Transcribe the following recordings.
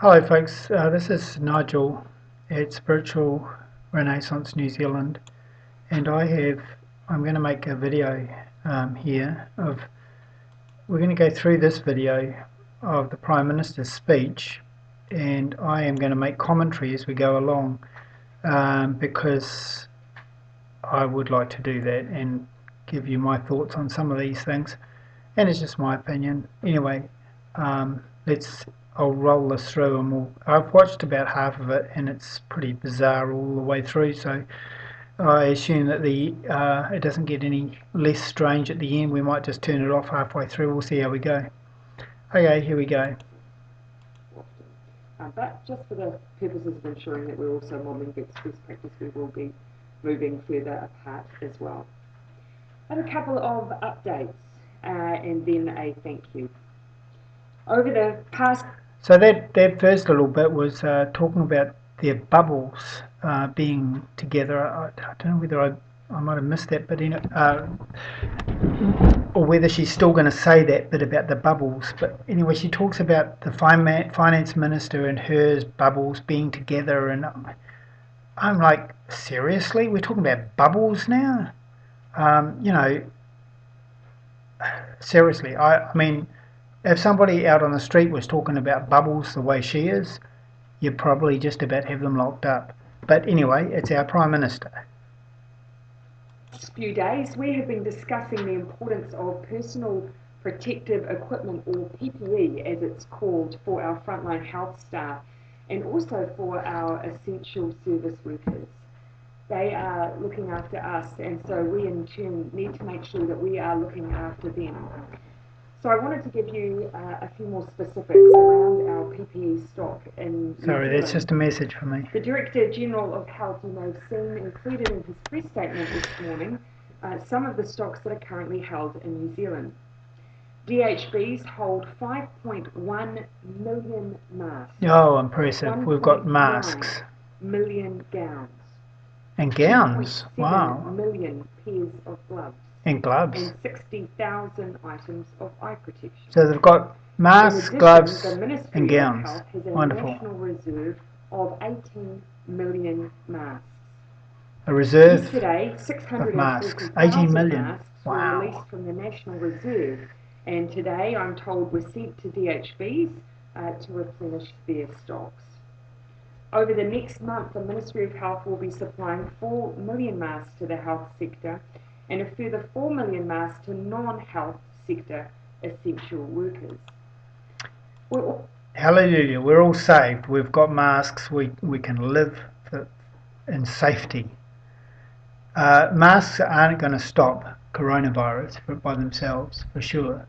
Hello folks, this is Nigel at Spiritual Renaissance New Zealand, and I'm going to make a video here we're going to go through this video of the Prime Minister's speech, and I am going to make commentary as we go along because I would like to do that and give you my thoughts on some of these things, and it's just my opinion. Anyway, I'll roll this through, and I've watched about half of it, and it's pretty bizarre all the way through. So I assume that it doesn't get any less strange at the end. We might just turn it off halfway through. We'll see how we go. Okay, here we go. But just for the purposes of ensuring that we're also modelling best practice, we will be moving further apart as well. I have a couple of updates and then a thank you. Over the past... So that first little bit was talking about their bubbles being together. I don't know whether I might have missed that, but or whether she's still going to say that bit about the bubbles. But anyway, she talks about the finance minister and hers bubbles being together, and I'm like, seriously? We're talking about bubbles now? Seriously, I mean, if somebody out on the street was talking about bubbles the way she is, you'd probably just about have them locked up. But anyway, it's our Prime Minister. Last few days, we have been discussing the importance of personal protective equipment, or PPE as it's called, for our frontline health staff and also for our essential service workers. They are looking after us, and so we in turn need to make sure that we are looking after them. So I wanted to give you a few more specifics around our PPE stock in New Sorry, Zealand. that's just a message for me. The Director General of Health, you may have seen, included in his press statement this morning some of the stocks that are currently held in New Zealand. DHBs hold 5.1 million masks. Oh, impressive. We've got masks. Million gowns. And gowns? 2.7 wow. million pairs of gloves. And gloves. And 60,000 items of eye protection. So they've got masks, gloves, and gowns. Health has a wonderful. National reserve of 18 million masks. A reserve Yesterday, of masks. 18 million. Masks wow. were released from the National Reserve, and today I'm told were sent to DHBs to replenish their stocks. Over the next month, the Ministry of Health will be supplying 4 million masks to the health sector and a further 4 million masks to non-health sector essential workers. Hallelujah, we're all saved. We've got masks. We can live in safety. Masks aren't going to stop coronavirus by themselves, for sure.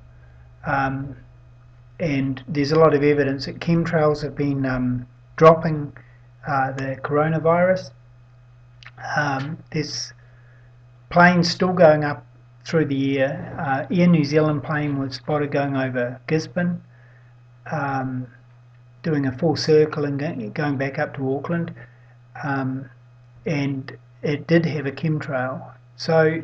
And there's a lot of evidence that chemtrails have been dropping the coronavirus. There's planes still going up through the air. Air New Zealand plane was spotted going over Gisborne, doing a full circle and going back up to Auckland, and it did have a chemtrail, so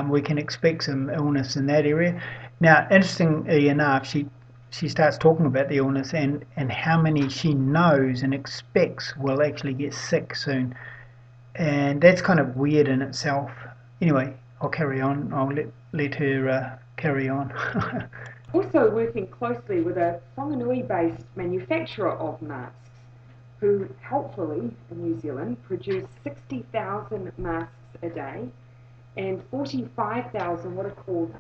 we can expect some illness in that area. Now, interestingly enough, she starts talking about the illness and how many she knows and expects will actually get sick soon, and that's kind of weird in itself. Anyway, I'll carry on. I'll let her carry on. Also working closely with a Whanganui-based manufacturer of masks, who helpfully in New Zealand produce 60,000 masks a day and 45,000 what are called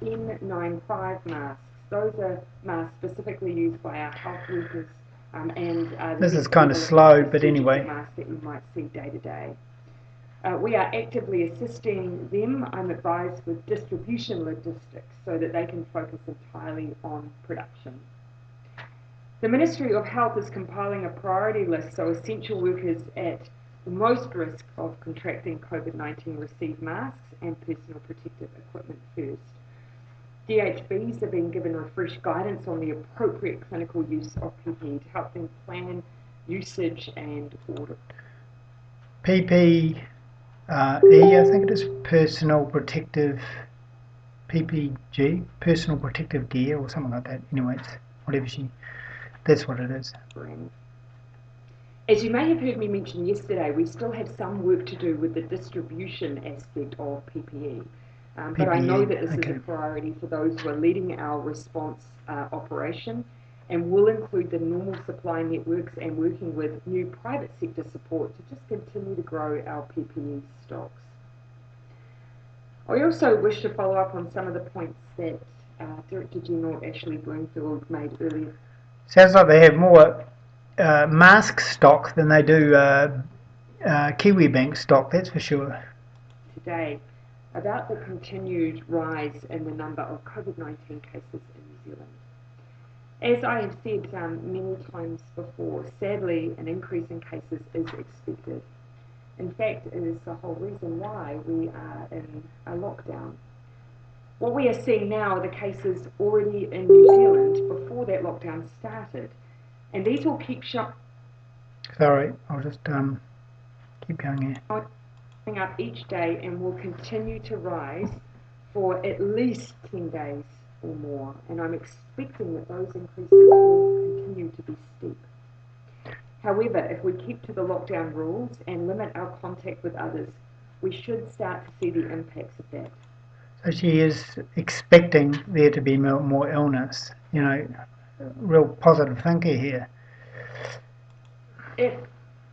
N95 masks. Those are masks specifically used by our health workers and this is kind of slow, but anyway. Masks that you might see day to day. We are actively assisting them, I'm advised, with distribution logistics so that they can focus entirely on production. The Ministry of Health is compiling a priority list so essential workers at the most risk of contracting COVID-19 receive masks and personal protective equipment first. DHBs are being given refreshed guidance on the appropriate clinical use of PPE to help them plan usage and order. PPE, I think it is personal protective, PPG, personal protective gear or something like that. Anyways, whatever she That's what it is. As you may have heard me mention yesterday, we still have some work to do with the distribution aspect of PPE. But I know that this is a priority for those who are leading our response operation, and will include the normal supply networks and working with new private sector support to just continue to grow our PPE stocks. I also wish to follow up on some of the points that Director General Ashley Bloomfield made earlier. Sounds like they have more mask stock than they do Kiwi Bank stock, that's for sure. Today, about the continued rise in the number of COVID-19 cases in New Zealand. As I have said many times before, sadly, an increase in cases is expected. In fact, it is the whole reason why we are in a lockdown. What we are seeing now are the cases already in New Zealand before that lockdown started. And these will keep Sorry, I'll just keep going here. Up each day and will continue to rise for at least 10 days or more. And I'm expecting that those increases will continue to be steep. However, if we keep to the lockdown rules and limit our contact with others, we should start to see the impacts of that. So she is expecting there to be more illness, you know, real positive thinker here. If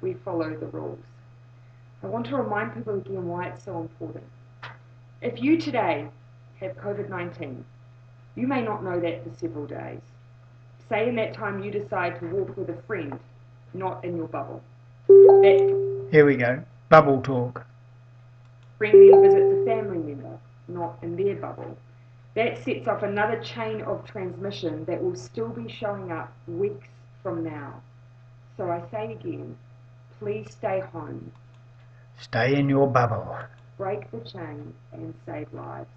we follow the rules. I want to remind people again why it's so important. If you today have COVID-19, you may not know that for several days. Say in that time you decide to walk with a friend, not in your bubble. Here we go, bubble talk. Friend then visits a family member, not in their bubble. That sets off another chain of transmission that will still be showing up weeks from now. So I say again, please stay home. Stay in your bubble. Break the chain and save lives.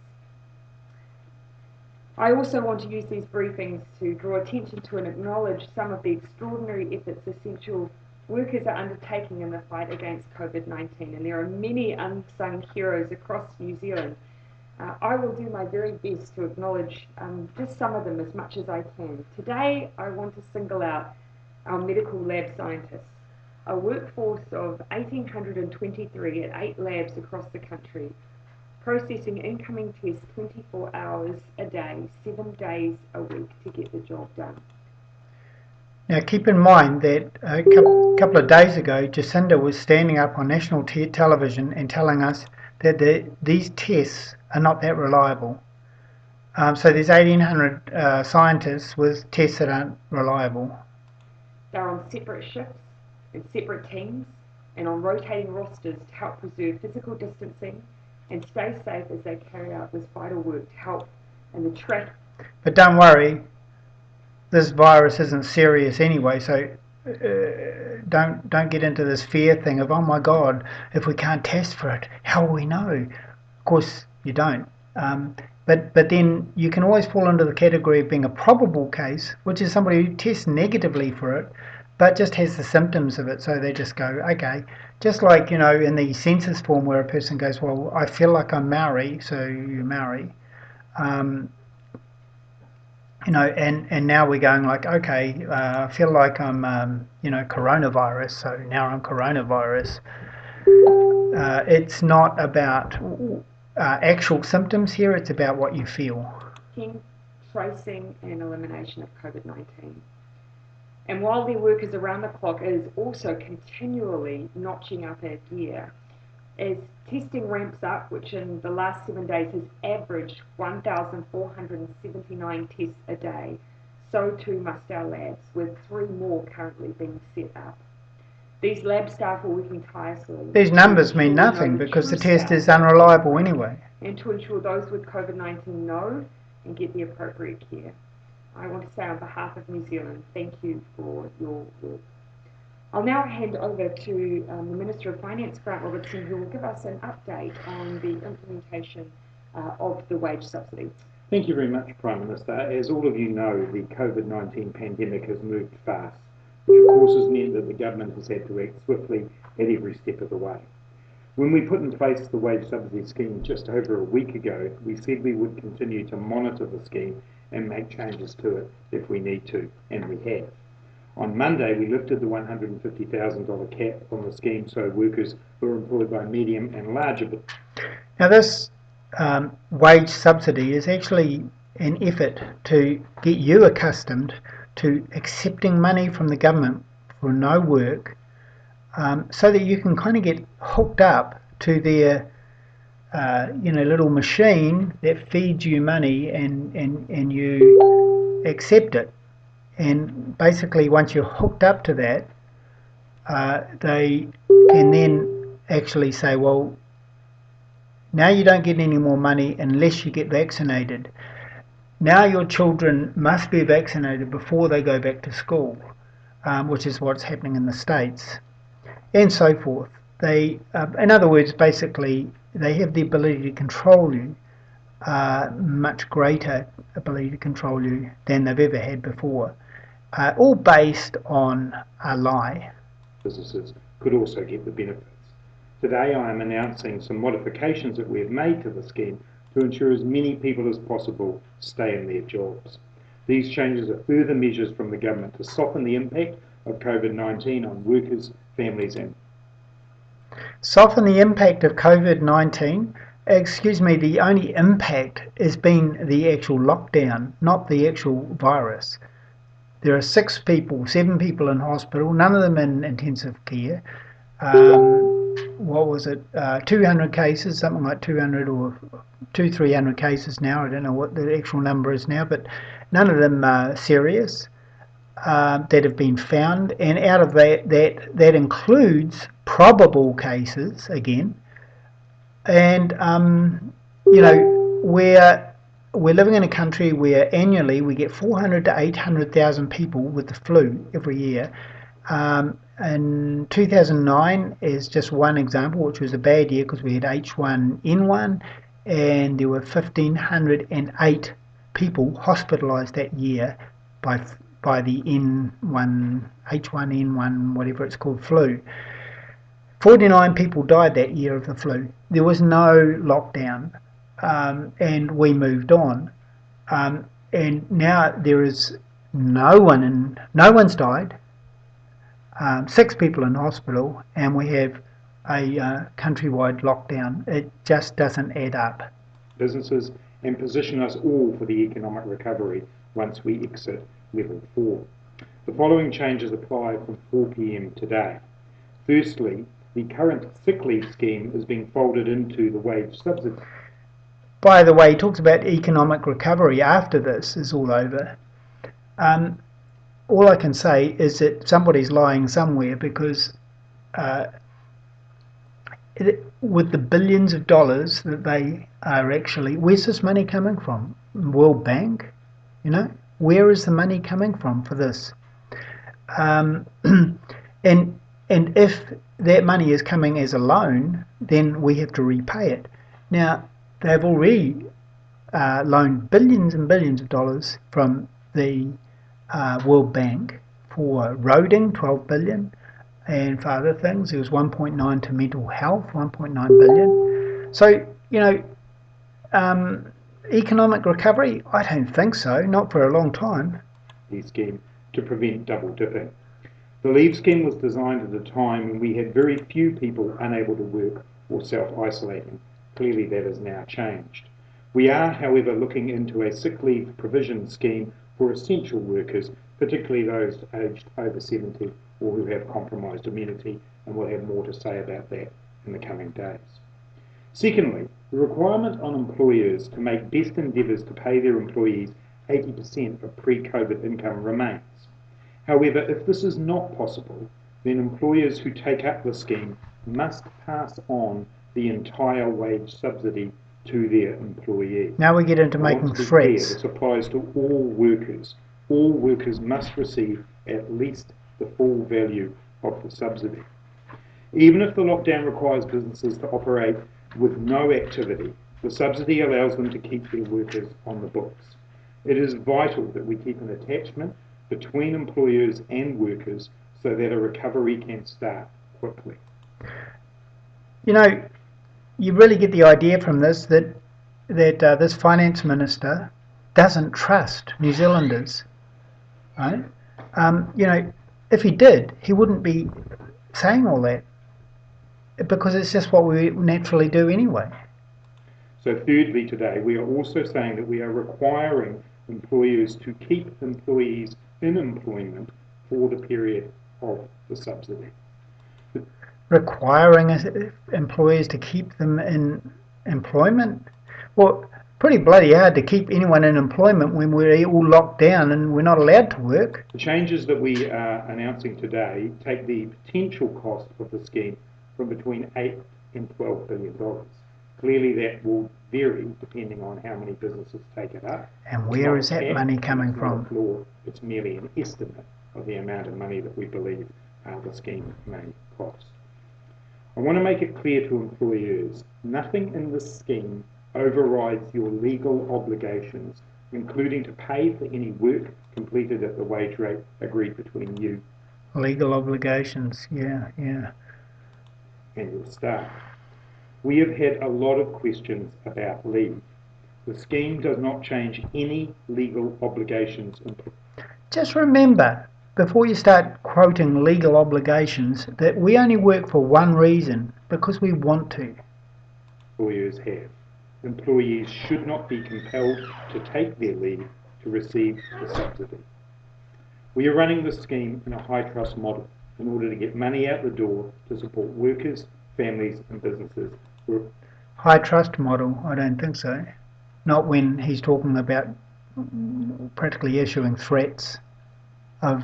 I also want to use these briefings to draw attention to and acknowledge some of the extraordinary efforts essential workers are undertaking in the fight against COVID-19, and there are many unsung heroes across New Zealand. I will do my very best to acknowledge just some of them as much as I can. Today, I want to single out our medical lab scientists, a workforce of 1,823 at 8 labs across the country, processing incoming tests 24 hours a day, 7 days a week to get the job done. Now keep in mind that a couple of days ago, Jacinda was standing up on national television and telling us that these tests are not that reliable. So there's 1,800 scientists with tests that aren't reliable. They're on separate shifts in separate teams and on rotating rosters to help preserve physical distancing and stay safe as they carry out this vital work to help in the track. But don't worry, this virus isn't serious anyway, so don't get into this fear thing of, oh my God, if we can't test for it, how will we know? Of course you don't. But then you can always fall into the category of being a probable case, which is somebody who tests negatively for it, but just has the symptoms of it, so they just go, okay. Just like, you know, in the census form where a person goes, well, I feel like I'm Maori, so you Maori. You know, and now we're going like, okay, I feel like I'm, you know, coronavirus, so now I'm coronavirus. It's not about actual symptoms here, it's about what you feel. Tracing and elimination of COVID-19. And while their work is around the clock, it is also continually notching up our gear. As testing ramps up, which in the last 7 days has averaged 1,479 tests a day, so too must our labs, with 3 more currently being set up. These lab staff are working tirelessly. These numbers mean nothing because the test is unreliable anyway. And to ensure those with COVID-19 know and get the appropriate care. I want to say on behalf of New Zealand, thank you for your work. I'll now hand over to the Minister of Finance, Grant Robertson, who will give us an update on the implementation of the wage subsidy. Thank you very much, Prime Minister. As all of you know, the COVID-19 pandemic has moved fast, which of course has meant that the government has had to act swiftly at every step of the way. When we put in place the wage subsidy scheme just over a week ago, we said we would continue to monitor the scheme and make changes to it if we need to, and we have. On Monday, we lifted the $150,000 cap on the scheme so workers who are employed by medium and larger. Now, this wage subsidy is actually an effort to get you accustomed to accepting money from the government for no work, so that you can kind of get hooked up to their little machine that feeds you money, and you accept it. And basically, once you're hooked up to that, they can then actually say, well, now you don't get any more money unless you get vaccinated. Now your children must be vaccinated before they go back to school, which is what's happening in the States, and so forth. They, in other words, basically, they have the ability to control you, much greater ability to control you than they've ever had before, all based on a lie. Businesses could also get the benefits. Today I am announcing some modifications that we have made to the scheme to ensure as many people as possible stay in their jobs. These changes are further measures from the government to soften the impact of COVID-19 on workers, families and... Soften the impact of COVID-19? Excuse me, the only impact has been the actual lockdown, not the actual virus. There are 7 people in hospital, none of them in intensive care. What was it? 200 cases, something like 200 or 300 cases now. I don't know what the actual number is now, but none of them are serious that have been found. And out of that includes probable cases again. And we're living in a country where annually we get 400 to 800,000 people with the flu every year. In 2009 is just one example, which was a bad year because we had H1N1, and there were 1,508 people hospitalised that year by the H1N1, whatever it's called, flu. 49 people died that year of the flu. There was no lockdown, and we moved on. And now there is no one's died. 6 people in hospital, and we have a countrywide lockdown. It just doesn't add up. Businesses and position us all for the economic recovery once we exit level 4. The following changes apply from 4 p.m. today. Firstly, the current sick leave scheme is being folded into the wage subsidy. By the way, he talks about economic recovery after this is all over. All I can say is that somebody's lying somewhere, because with the billions of dollars that they are actually... Where's this money coming from? World Bank? Where is the money coming from for this? And if that money is coming as a loan, then we have to repay it. Now, they've already loaned billions and billions of dollars from the World Bank for roading, 12 billion, and for other things. There was 1.9 to mental health, 1.9 billion. So, economic recovery? I don't think so, not for a long time. The scheme to prevent double dipping. The leave scheme was designed at a time when we had very few people unable to work or self-isolating. Clearly that has now changed. We are, however, looking into a sick leave provision scheme for essential workers, particularly those aged over 70 or who have compromised immunity, and we'll have more to say about that in the coming days. Secondly, the requirement on employers to make best endeavours to pay their employees 80% of pre-COVID income remains. However, if this is not possible, then employers who take up the scheme must pass on the entire wage subsidy to their employees. Now we get into making threats. This applies to all workers. All workers must receive at least the full value of the subsidy. Even if the lockdown requires businesses to operate with no activity, the subsidy allows them to keep their workers on the books. It is vital that we keep an attachment between employers and workers so that a recovery can start quickly. You really get the idea from this that this finance minister doesn't trust New Zealanders, right? if he did, he wouldn't be saying all that, because it's just what we naturally do anyway. So thirdly today, we are also saying that we are requiring employers to keep employees in employment for the period of the subsidy. Requiring employers to keep them in employment? Well, pretty bloody hard to keep anyone in employment when we're all locked down and we're not allowed to work. The changes that we are announcing today take the potential cost of the scheme from between $8 and $12 billion. Clearly that will vary depending on how many businesses take it up. And where is that money coming from? It's merely an estimate of the amount of money that we believe the scheme may cost. I want to make it clear to employers, nothing in this scheme overrides your legal obligations, including to pay for any work completed at the wage rate agreed between you. Legal obligations, yeah. And your staff. We have had a lot of questions about leave. The scheme does not change any legal obligations. Just remember, before you start quoting legal obligations, that we only work for one reason, because we want to. Employers have. Employees should not be compelled to take their leave to receive the subsidy. We are running the scheme in a high trust model in order to get money out the door to support workers, families and businesses. High trust model? I don't think so. Not when he's talking about practically issuing threats of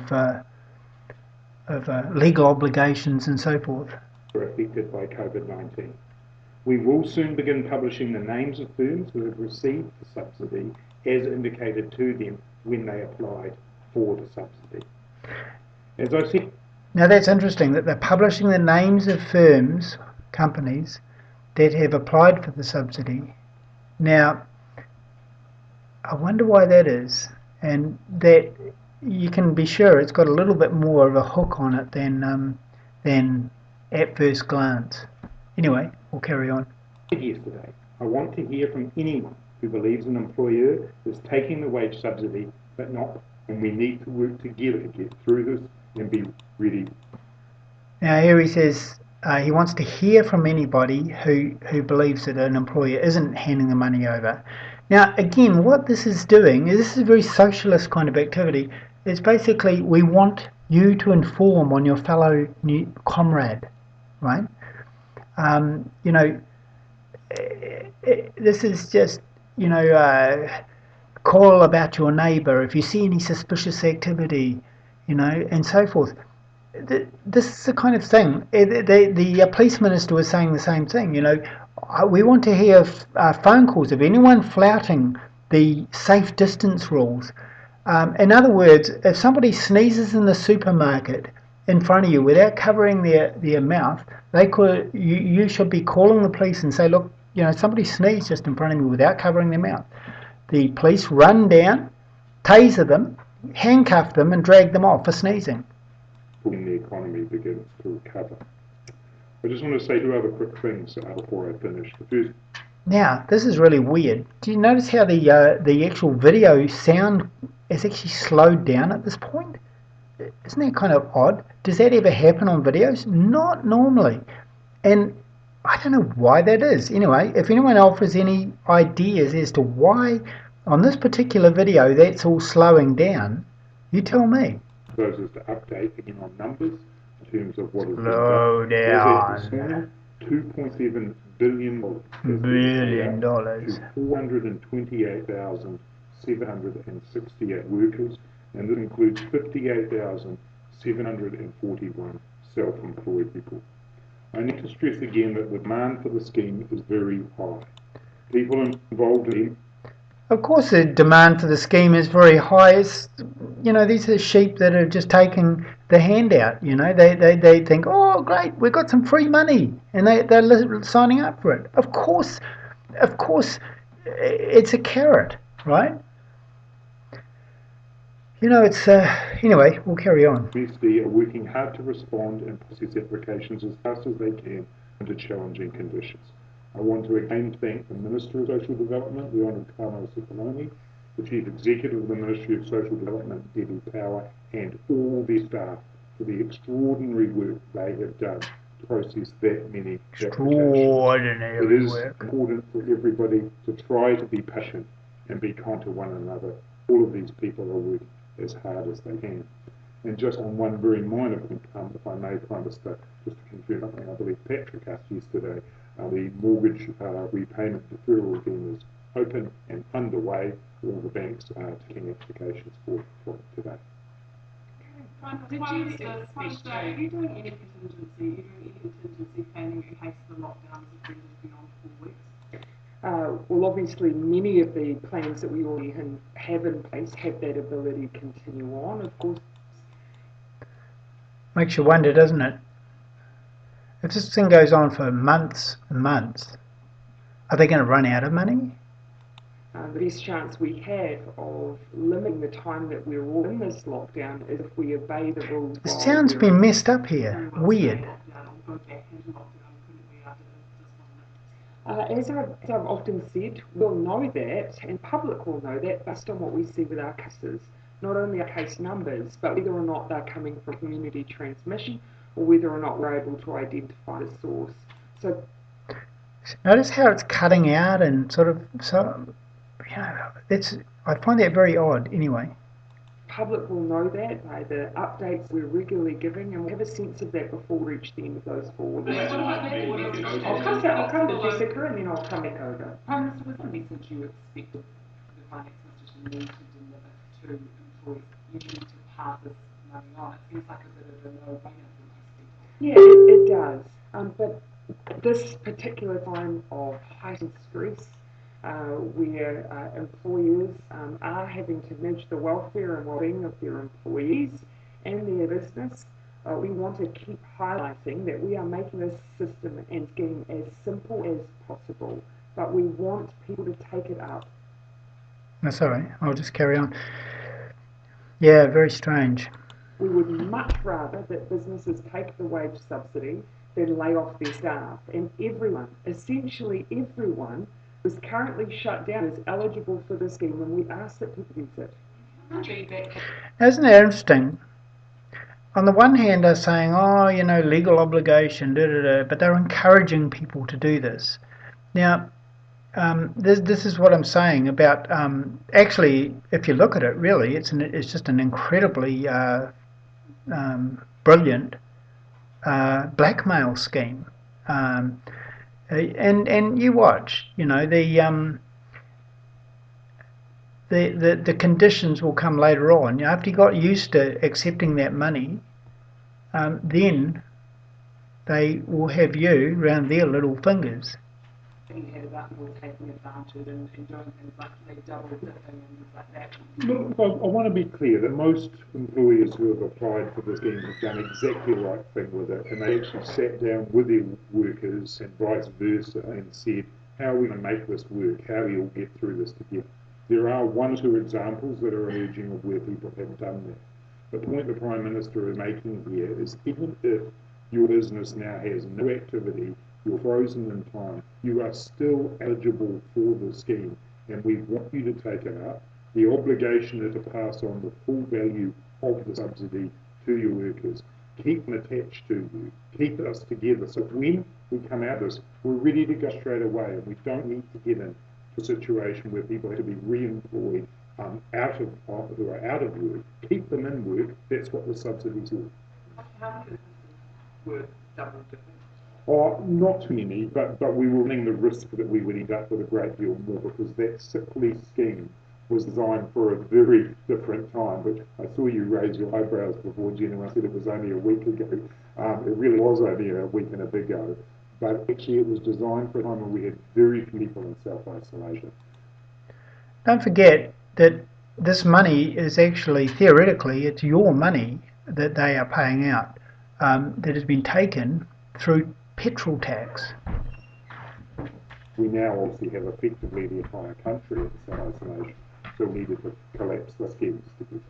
legal obligations and so forth. Affected by COVID-19. We will soon begin publishing the names of firms who have received the subsidy as indicated to them when they applied for the subsidy. As I said, now that's interesting that they're publishing the names of firms, companies, that have applied for the subsidy. Now, I wonder why that is, and that you can be sure it's got a little bit more of a hook on it than at first glance. Anyway, we'll carry on. Yesterday, I want to hear from anyone who believes an employer is taking the wage subsidy but not, and we need to work together to get through this and be ready. Now here he says he wants to hear from anybody who believes that an employer isn't handing the money over. Now again, what this is doing, this is a very socialist kind of activity. It's basically, we want you to inform on your fellow comrade, right? This is just, call about your neighbour if you see any suspicious activity, and so forth. This is the kind of thing. The police minister was saying the same thing. We want to hear phone calls of anyone flouting the safe distance rules. In other words, if somebody sneezes in the supermarket in front of you without covering their mouth, you should be calling the police and say, look, somebody sneezed just in front of me without covering their mouth. The police run down, taser them, handcuff them and drag them off for sneezing. When the economy begins to recover. I just want to say two other quick things before I finish. The first. Now, this is really weird. Do you notice how the actual video sound is actually slowed down at this point? Isn't that kind of odd? Does that ever happen on videos? Not normally. And I don't know why that is. Anyway, if anyone offers any ideas as to why on this particular video that's all slowing down, you tell me. Those is to update again on numbers in terms of what is slow down. $2.7 billion dollars to 428,768 workers, and this includes 58,741 self-employed people. I need to stress again that the demand for the scheme is very high. People involved in. Of course, the demand for the scheme is very high. These are sheep that are just taking the handout. They think, oh, great, we've got some free money, and they're signing up for it. Of course, it's a carrot, right? Anyway, we'll carry on. BSD are working hard to respond and process applications as fast as they can under challenging conditions. I want to again thank the Minister of Social Development, the Honourable Carlo Cipollone, the Chief Executive of the Ministry of Social Development, Debbie Power, and all their staff for the extraordinary work they have done to process that many applications. It Extraordinary is work. important for everybody to try to be patient and be kind to one another. All of these people are working as hard as they can. And just on one very minor point, if I may, Prime Minister, just to confirm something I believe Patrick asked yesterday, the mortgage repayment deferral again is open and underway. All the banks are taking applications for today. Did you speech today, are you doing any contingency planning in case the lockdown is extended beyond 4 weeks? Well, obviously, many of the plans that we already have in place have that ability to continue on. Of course, Makes you wonder, doesn't it? If this thing goes on for months and months, are they going to run out of money? the best chance we have of limiting the time that we're all in this lockdown is if we obey the rules. This town's been messed up here. Weird. As I've often said, we'll know that, and public will know that based on what we see with our cases. Not only our case numbers, but whether or not they're coming from community transmission, or whether or not we're able to identify the source. So, notice how it's cutting out and sort of I find that very odd. Anyway, public will know that by the updates we're regularly giving, and we'll have a sense of that before we reach the end of those 4 weeks. I'll come to Jessica, and then I'll come back over. Prime Minister, was the message you expected the Finance Minister to need to deliver to employees? You need to pass this money on. It seems like a bit of a no-brainer for most people. Yeah, it does. But this particular time of heightened stress, where employers are having to manage the welfare and well-being of their employees and their business, we want to keep highlighting that we are making this system and scheme as simple as possible, but we want people to take it up. that's all right. I'll just carry on. Yeah, very strange. We would much rather that businesses take the wage subsidy than lay off their staff. And everyone, essentially everyone, who's currently shut down is eligible for the scheme, and we ask that people use it. Isn't it interesting? On the one hand, they're saying, legal obligation, but they're encouraging people to do this. Now, this is what I'm saying about, actually, if you look at it, really, it's just an incredibly brilliant blackmail scheme. And you watch, the conditions will come later on. After you got used to accepting that money, then they will have you round their little fingers. You had about people taking advantage and doing things like they double dipping and things like that. Look, I want to be clear that most employers who have applied for the scheme have done exactly the right thing with it, and they actually sat down with their workers and vice versa and said, how are we going to make this work? How do we all get through this together? There are one or two examples that are emerging of where people have done that. The point the Prime Minister is making here is even if your business now has no activity, you're frozen in time, you are still eligible for the scheme, and we want you to take it up. The obligation is to pass on the full value of the subsidy to your workers. Keep them attached to you. Keep us together. So when we come out of this, we're ready to go straight away, and we don't need to get into a situation where people have to be re-employed who are out of work. Keep them in work. That's what the subsidies are. How many were double dipping? Not too many, but we were running the risk that we would end up with a great deal more because that sick leave scheme was designed for a very different time. But I saw you raise your eyebrows before Jenny. I said it was only a week ago. It really was only a week and a bit ago. But actually it was designed for a time when we had very few people in self-isolation. Don't forget that this money is actually, theoretically, it's your money that they are paying out that has been taken through petrol tax. We now obviously have effectively the entire country in self-isolation, so we needed to collapse the schemes together.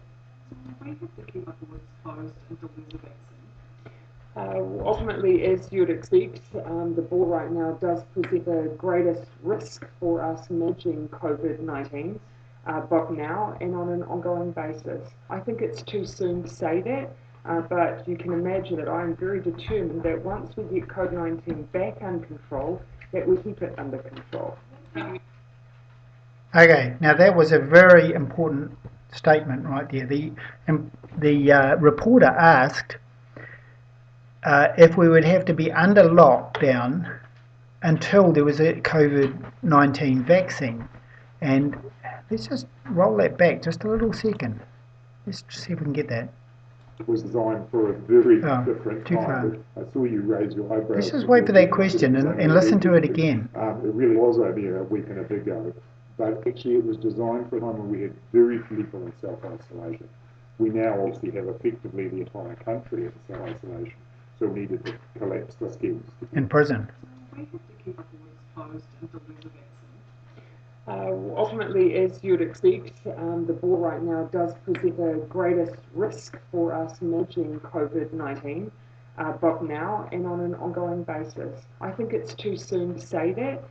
We have to keep our borders closed until there's a vaccine. Ultimately, as you'd expect, the border right now does present the greatest risk for us managing COVID-19, both now and on an ongoing basis. I think it's too soon to say that. But you can imagine that I am very determined that once we get COVID-19 back under control, that we keep it under control. Okay, now that was a very important statement right there. The reporter asked if we would have to be under lockdown until there was a COVID-19 vaccine. And let's just roll that back just a little second. Let's see if we can get that. It was designed for a very different too far. time. I saw you raise your eyebrows. Let's just wait for that question and listen to it again. It really was only a week and a bit ago. But actually it was designed for a time when we had very few people in self-isolation. We now obviously have effectively the entire country in self-isolation. So we needed to collapse the skills. In prison. We have to keep our borders closed until there's a vaccine. Ultimately, as you'd expect, the border right now does present the greatest risk for us managing COVID-19, both now and on an ongoing basis. I think it's too soon to say that,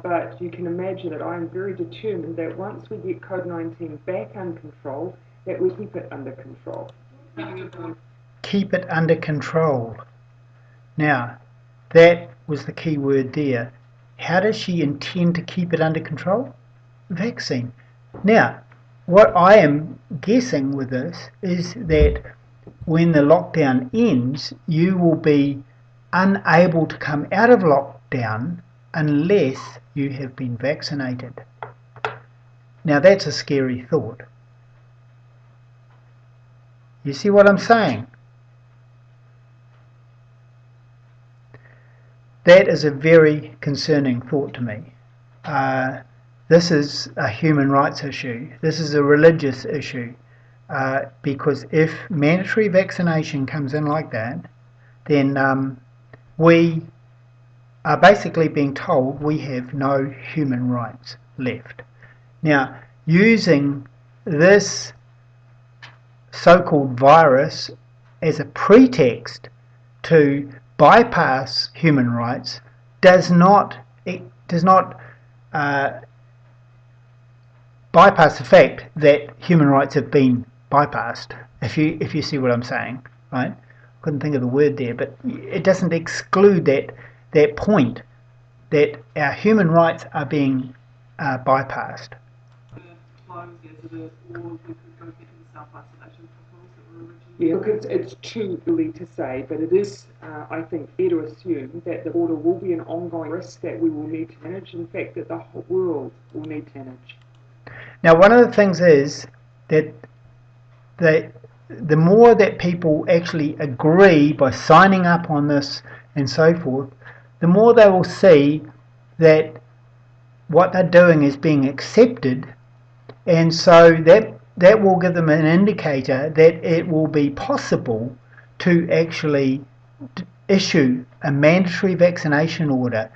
but you can imagine that I am very determined that once we get COVID-19 back under control, that we keep it under control. Keep it under control. Now, that was the key word there. How does she intend to keep it under control? Vaccine. Now, what I am guessing with this is that when the lockdown ends, you will be unable to come out of lockdown unless you have been vaccinated. Now, that's a scary thought. You see what I'm saying? That is a very concerning thought to me. This is a human rights issue. This is a religious issue. Because if mandatory vaccination comes in like that, then we are basically being told we have no human rights left. Now, using this so-called virus as a pretext to bypass human rights does not bypass the fact that human rights have been bypassed. If you see what I'm saying, right? I couldn't think of the word there, but it doesn't exclude that point that our human rights are being bypassed. Yeah, look, it's too early to say, but it is, I think, fair to assume that the border will be an ongoing risk that we will need to manage. In fact, that the whole world will need to manage. Now, one of the things is that the more that people actually agree by signing up on this and so forth, the more they will see that what they're doing is being accepted, and so that will give them an indicator that it will be possible to actually issue a mandatory vaccination order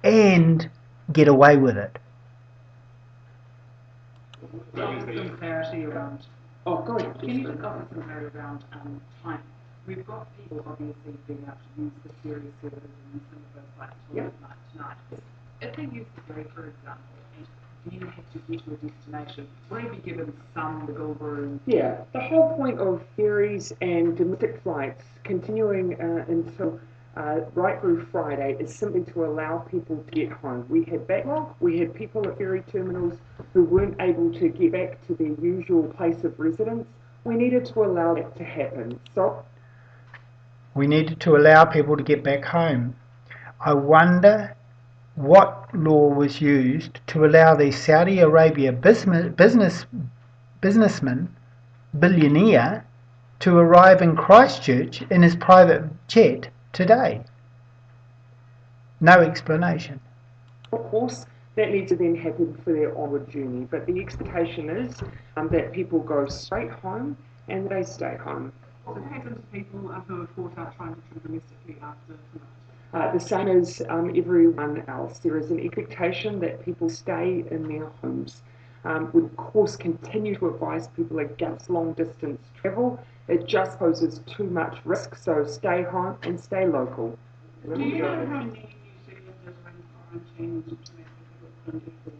and get away with it. Some clarity around. Oh, go ahead. Can you just offer some clarity around time? We've got people obviously being able to use the ferry services and some of those flights till midnight tonight. If they use the ferry, for example, and you have to get to a destination, will they be given some wiggle room? Yeah, the whole point of ferries and domestic flights continuing until right through Friday is simply to allow people to get home. We had backlog, we had people at ferry terminals who weren't able to get back to their usual place of residence. We needed to allow that to happen. So we needed to allow people to get back home. I wonder what law was used to allow the Saudi Arabia businessman, billionaire, to arrive in Christchurch in his private jet today. No explanation. of course, that needs to then happen for their onward journey. But the expectation is that people go straight home and they stay home. What happens to people who are caught out trying to travel domestically after tonight? The same as everyone else. There is an expectation that people stay in their homes. We, of course, continue to advise people against long-distance travel. It just poses too much risk, so stay home and stay local. Do you know how many New Zealanders are in quarantine domestically before?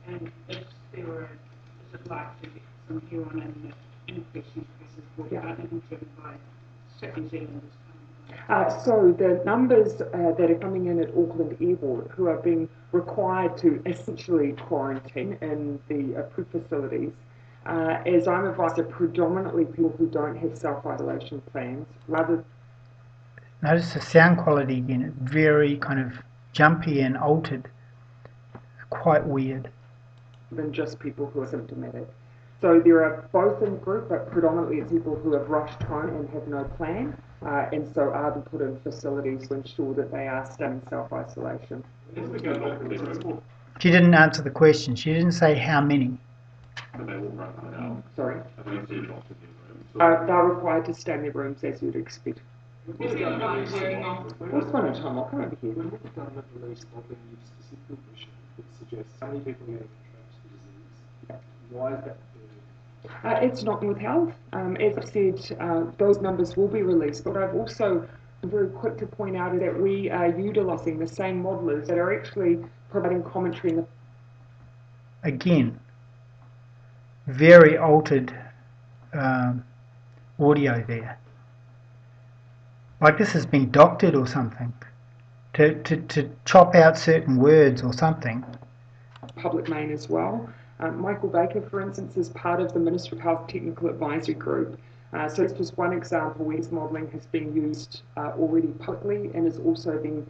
And if there were, is it likely some here on an increase in cases will be driven by New Zealanders? So the numbers that are coming in at Auckland Airport who are being required to essentially quarantine in the approved facilities, as I'm advised, are predominantly people who don't have self-isolation plans, rather. Notice the sound quality again, it's very kind of jumpy and altered, quite weird. Than just people who are symptomatic. So there are both in the group, but predominantly it's people who have rushed home and have no plan, and so are being put in facilities to ensure that they are staying in self-isolation. She didn't answer the question. She didn't say how many. Sorry? They're required to stay in their rooms as you'd expect. What's one at a time? I'll come over here. When the government released modelling, you specifically mentioned it suggests how many people are going to contract the disease. Why is that? It's not withheld. As I've said, those numbers will be released, but I've also been very quick to point out that we are utilising the same modellers that are actually providing commentary in the. Again, very altered audio there. Like this has been doctored or something to chop out certain words or something. Public domain as well. Michael Baker, for instance, is part of the Ministry of Health Technical Advisory Group. So it's just one example where this modelling has been used already publicly and is also being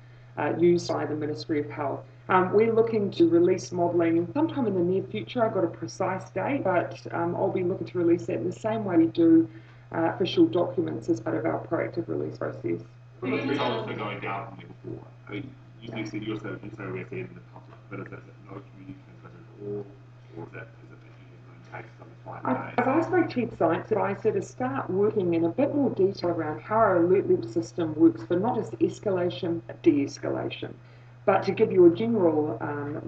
used by the Ministry of Health. We're looking to release modelling sometime in the near future. I've got a precise date, but I'll be looking to release that in the same way we do official documents as part of our proactive release process. Well, the results are going down from level 4. I mean, you said you're so we're saying in the public, but is that no community transmitted at all, or is it cases on the fine? I've asked my chief science advisor to start working in a bit more detail around how our alert level system works for not just escalation, but de-escalation. But to give you a general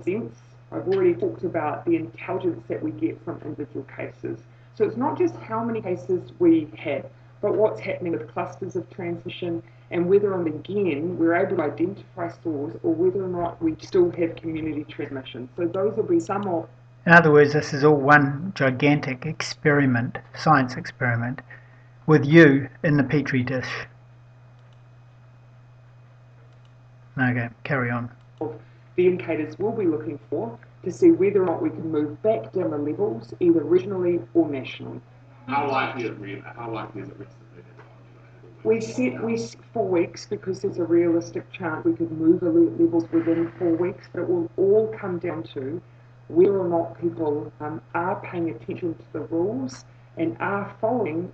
sense, I've already talked about the intelligence that we get from individual cases. So it's not just how many cases we have, but what's happening with clusters of transmission and whether, and again, we're able to identify source or whether or not we still have community transmission. So those will be some of. In other words, this is all one gigantic experiment, science experiment, with you in the petri dish. Okay, carry on. The indicators we'll be looking for to see whether or not we can move back down the levels, either regionally or nationally. How likely is it we set 4 weeks because there's a realistic chance we could move alert levels within 4 weeks, but it will all come down to whether or not people are paying attention to the rules and are following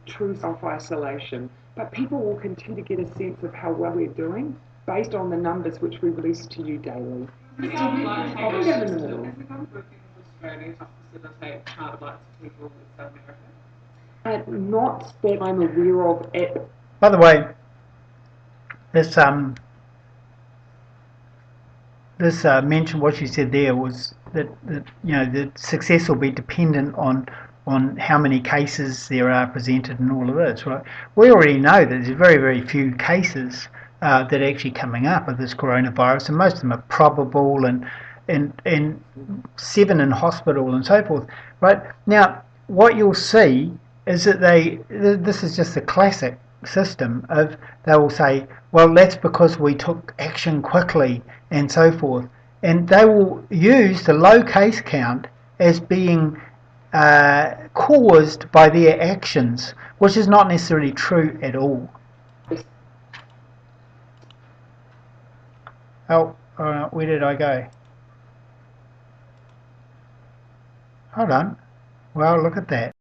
true self-isolation. But people will continue to get a sense of how well we're doing based on the numbers which we release to you daily. I'll go down in the middle. Is the government working with Australia to facilitate child rights for people in South America? Not that I'm aware of. By the way, this mention what you said there was that the success will be dependent on how many cases there are presented and all of this, right? We already know that there's very, very few cases that are actually coming up of this coronavirus, and most of them are probable and 7 in hospital and so forth, right? Now, what you'll see is that this is just a classic system of they will say, well, that's because we took action quickly and so forth, and they will use the low case count as being caused by their actions, which is not necessarily true at all. Oh, where did I go? Hold on. Well, look at that.